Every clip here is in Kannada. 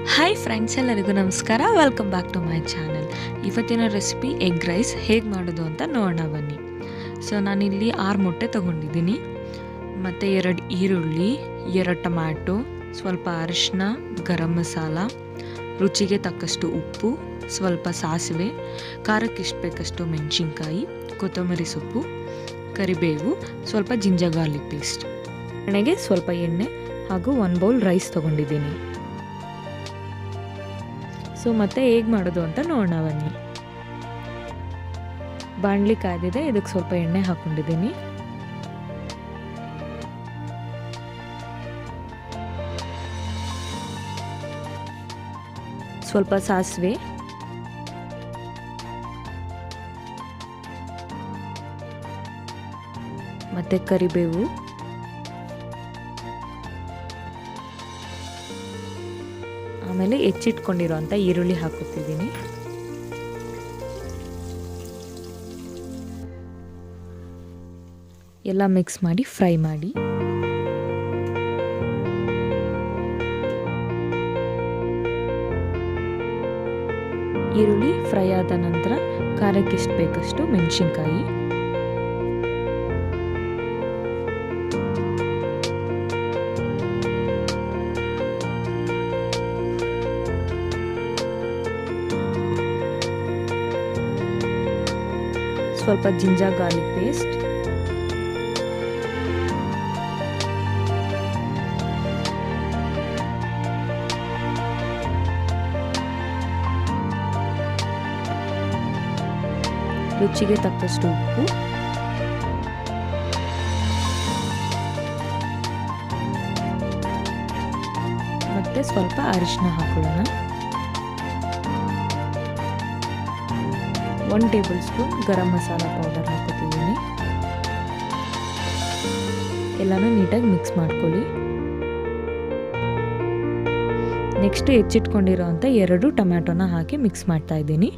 ಹಾಯ್ ಫ್ರೆಂಡ್ಸ್, ಎಲ್ಲರಿಗೂ ನಮಸ್ಕಾರ. Welcome back to my channel. ಇವತ್ತಿನ ರೆಸಿಪಿ ಎಗ್ ರೈಸ್ ಹೇಗೆ ಮಾಡೋದು ಅಂತ ನೋಡೋಣ ಬನ್ನಿ. ಸೊ ನಾನಿಲ್ಲಿ 6 ಮೊಟ್ಟೆ ತೊಗೊಂಡಿದ್ದೀನಿ, ಮತ್ತು 2 ಈರುಳ್ಳಿ, 2 ಟೊಮ್ಯಾಟೊ, ಸ್ವಲ್ಪ ಅರಿಶಿನ, ಗರಂ ಮಸಾಲ, ರುಚಿಗೆ ತಕ್ಕಷ್ಟು ಉಪ್ಪು, ಸ್ವಲ್ಪ ಸಾಸಿವೆ, ಖಾರಕ್ಕೆ ಇಷ್ಟು ಬೇಕಷ್ಟು ಮೆಣಸಿನ್ಕಾಯಿ, ಕೊತ್ತಂಬರಿ ಸೊಪ್ಪು, ಕರಿಬೇವು, ಸ್ವಲ್ಪ ಜಿಂಜರ್ ಗಾರ್ಲಿಕ್ ಪೇಸ್ಟ್, ಎಣ್ಣೆಗೆ ಸ್ವಲ್ಪ ಎಣ್ಣೆ ಹಾಗೂ 1 ಬೌಲ್ ರೈಸ್ ತೊಗೊಂಡಿದ್ದೀನಿ. ಸೊ ಮತ್ತೆ ಹೇಗೆ ಮಾಡೋದು ಅಂತ ನೋಡೋಣ ಬನ್ನಿ. ಬಾಣಲಿ ಕಾದಿದೆ, ಇದಕ್ಕೆ ಸ್ವಲ್ಪ ಎಣ್ಣೆ ಹಾಕೊಂಡಿದ್ದೀನಿ. ಸ್ವಲ್ಪ ಸಾಸಿವೆ, ಮತ್ತೆ ಕರಿಬೇವು, ಆಮೇಲೆ ಹೆಚ್ಚಿಟ್ಕೊಂಡಿರೋಂಥ ಈರುಳ್ಳಿ ಹಾಕುತ್ತಿದ್ದೀನಿ. ಎಲ್ಲ ಮಿಕ್ಸ್ ಮಾಡಿ ಫ್ರೈ ಮಾಡಿ. ಈರುಳ್ಳಿ ಫ್ರೈ ಆದ ನಂತರ ಖಾರಕ್ಕೆ ಎಷ್ಟು ಬೇಕಷ್ಟು ಮೆಣಸಿನ್ಕಾಯಿ, ಸ್ವಲ್ಪ ಜಿಂಜರ್ ಗಾರ್ಲಿಕ್ ಪೇಸ್ಟ್, ರುಚಿಗೆ ತಕ್ಕಷ್ಟು ಉಪ್ಪು, ಮತ್ತೆ ಸ್ವಲ್ಪ ಅರಿಶಿನ ಹಾಕೊಳ್ಳೋಣ. 1 table spoon garam masala powder ಹಾಕೋತಿದ್ದೀನಿ. ಎಲ್ಲನೂ ನೀಟಾಗಿ ಮಿಕ್ಸ್ ಮಾಡ್ಕೊಳ್ಳಿ. ನೆಕ್ಸ್ಟ್ ಹೆಚ್ಚಿಟ್ಕೊಂಡಿರೋಂಥ 2 ಟೊಮ್ಯಾಟೊನ ಹಾಕಿ ಮಿಕ್ಸ್ ಮಾಡ್ತಾ ಇದ್ದೀನಿ.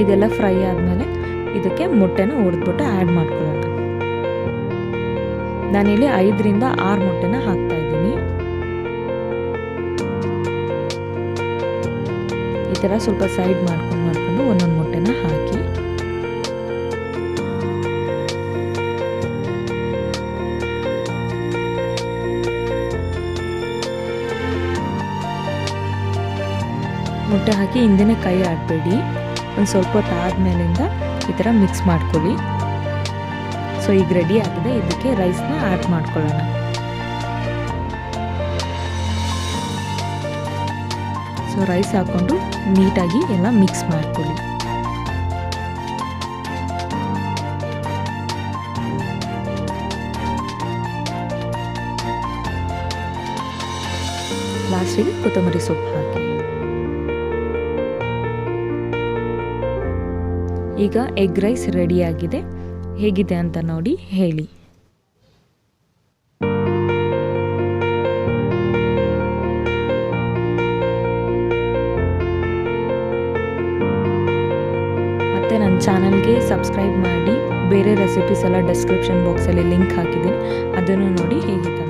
ಇದೆಲ್ಲ ಫ್ರೈ ಆದಮೇಲೆ ಇದಕ್ಕೆ ಮೊಟ್ಟೆನ ಹೊಡೆದ್ಬಿಟ್ಟು ಆ್ಯಡ್ ಮಾಡ್ಕೊಳ್ಳೋಣ. ನಾನಿಲ್ಲಿ 5ರಿಂದ 6 ಮೊಟ್ಟೆನ ಹಾಕ್ತಾ ಇದ್ದೀನಿ. ಈ ಥರ ಸ್ವಲ್ಪ ಸೈಡ್ ಮಾಡ್ಕೊಂಡು ಒಂದೊಂದು ಮೊಟ್ಟೆನ ಹಾಕಿ ಮೊಟ್ಟೆ ಹಾಕಿ ಹಿಂದೆನೇ ಕೈ ಆಡಬೇಡಿ. ಒಂದು ಸ್ವಲ್ಪ ಹೊತ್ತು ಆದಮೇಲಿಂದ ಈ ಥರ ಮಿಕ್ಸ್ ಮಾಡ್ಕೊಳ್ಳಿ. ಸೊ ಈಗ ರೆಡಿ ಆಗಿದೆ, ಇದಕ್ಕೆ ರೈಸ್ನ ಆ್ಯಡ್ ಮಾಡ್ಕೊಳ್ಳೋಣ. ಸೊ ರೈಸ್ ಹಾಕ್ಕೊಂಡು ನೀಟಾಗಿ ಎಲ್ಲ ಮಿಕ್ಸ್ ಮಾಡ್ಕೊಳ್ಳಿ. ಲಾಸ್ಟಿಗೆ ಕೊತ್ತಂಬರಿ ಸೊಪ್ಪು ಹಾಕಿ. ಈಗ ಎಗ್ ರೈಸ್ ರೆಡಿಯಾಗಿದೆ. ಹೇಗಿದೆ ಅಂತ ನೋಡಿ ಹೇಳಿ. ಮತ್ತು ನನ್ನ ಚಾನಲ್ಗೆ ಸಬ್ಸ್ಕ್ರೈಬ್ ಮಾಡಿ. ಬೇರೆ ರೆಸಿಪೀಸ್ ಎಲ್ಲ ಡಿಸ್ಕ್ರಿಪ್ಷನ್ ಬಾಕ್ಸಲ್ಲಿ ಲಿಂಕ್ ಹಾಕಿದ್ದೀನಿ, ಅದನ್ನು ನೋಡಿ ಹೇಗಿದೆ.